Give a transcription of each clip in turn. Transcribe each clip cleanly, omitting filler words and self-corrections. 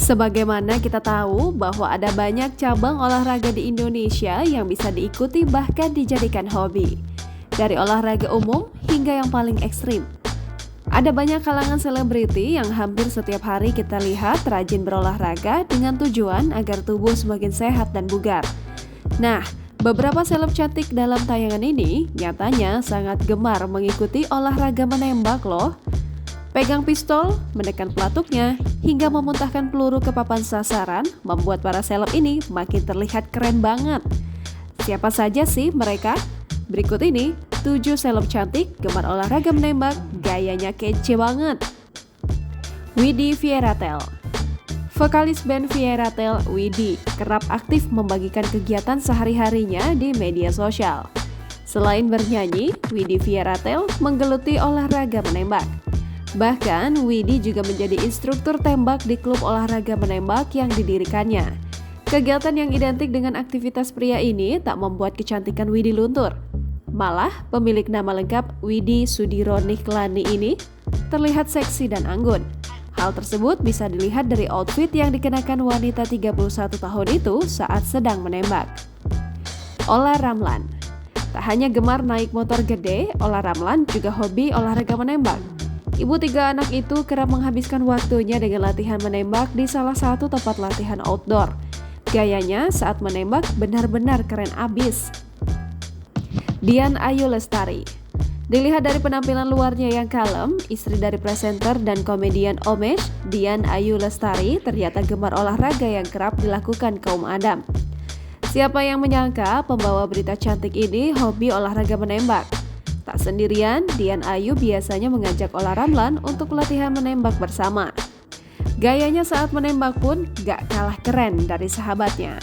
Sebagaimana kita tahu bahwa ada banyak cabang olahraga di Indonesia yang bisa diikuti bahkan dijadikan hobi. Dari olahraga umum hingga yang paling ekstrim. Ada banyak kalangan selebriti yang hampir setiap hari kita lihat rajin berolahraga dengan tujuan agar tubuh semakin sehat dan bugar. Nah, beberapa seleb cantik dalam tayangan ini nyatanya sangat gemar mengikuti olahraga menembak loh. Pegang pistol, menekan pelatuknya, hingga memuntahkan peluru ke papan sasaran membuat para seleb ini makin terlihat keren banget. Siapa saja sih mereka? Berikut ini 7 seleb cantik gemar olahraga menembak, gayanya kece banget. Widi Fierratel. Vokalis band Fierratel, Widi, kerap aktif membagikan kegiatan sehari-harinya di media sosial. Selain bernyanyi, Widi Fierratel menggeluti olahraga menembak. Bahkan, Widi juga menjadi instruktur tembak di klub olahraga menembak yang didirikannya. Kegiatan yang identik dengan aktivitas pria ini tak membuat kecantikan Widi luntur. Malah, pemilik nama lengkap Widi Sudiro Nihlani ini terlihat seksi dan anggun. Hal tersebut bisa dilihat dari outfit yang dikenakan wanita 31 tahun itu saat sedang menembak. Ola Ramlan. Tak hanya gemar naik motor gede, Ola Ramlan juga hobi olahraga menembak. Ibu 3 anak itu kerap menghabiskan waktunya dengan latihan menembak di salah satu tempat latihan outdoor. Gayanya saat menembak benar-benar keren abis. Dian Ayu Lestari. Dilihat dari penampilan luarnya yang kalem, istri dari presenter dan komedian Omesh, Dian Ayu Lestari ternyata gemar olahraga yang kerap dilakukan kaum Adam. Siapa yang menyangka pembawa berita cantik ini hobi olahraga menembak? Tak sendirian, Dian Ayu biasanya mengajak Ola Ramlan untuk latihan menembak bersama. Gayanya saat menembak pun gak kalah keren dari sahabatnya.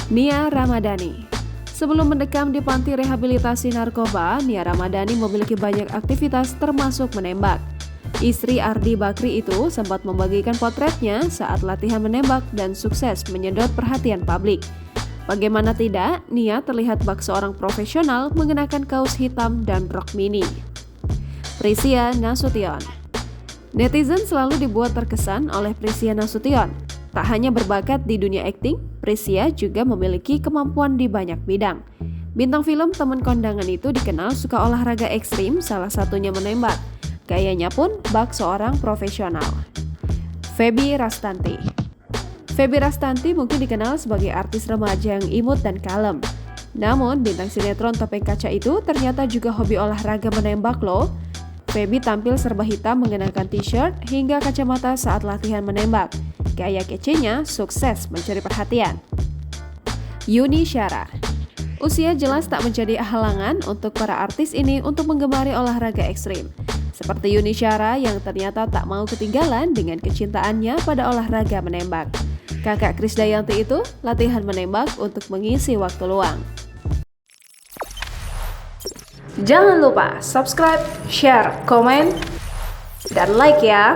Nia Ramadhani. Sebelum mendekam di panti rehabilitasi narkoba, Nia Ramadhani memiliki banyak aktivitas termasuk menembak. Istri Ardi Bakri itu sempat membagikan potretnya saat latihan menembak dan sukses menyedot perhatian publik. Bagaimana tidak, Nia terlihat bak seorang profesional mengenakan kaos hitam dan rok mini. Prisia Nasution. Netizen selalu dibuat terkesan oleh Prisia Nasution. Tak hanya berbakat di dunia akting, Prisia juga memiliki kemampuan di banyak bidang. Bintang film Teman Kondangan itu dikenal suka olahraga ekstrim, salah satunya menembak. Gayanya pun bak seorang profesional. Feby Rastanti. Feby Rastanti mungkin dikenal sebagai artis remaja yang imut dan kalem. Namun, bintang sinetron Topeng Kaca itu ternyata juga hobi olahraga menembak loh. Feby tampil serba hitam mengenakan t-shirt hingga kacamata saat latihan menembak. Gaya kecenya sukses mencuri perhatian. Yuni Syara. Usia jelas tak menjadi halangan untuk para artis ini untuk menggemari olahraga ekstrim. Seperti Yuni Syara yang ternyata tak mau ketinggalan dengan kecintaannya pada olahraga menembak. Kakak Krisdayanti itu latihan menembak untuk mengisi waktu luang. Jangan lupa subscribe, share, komen, dan like ya!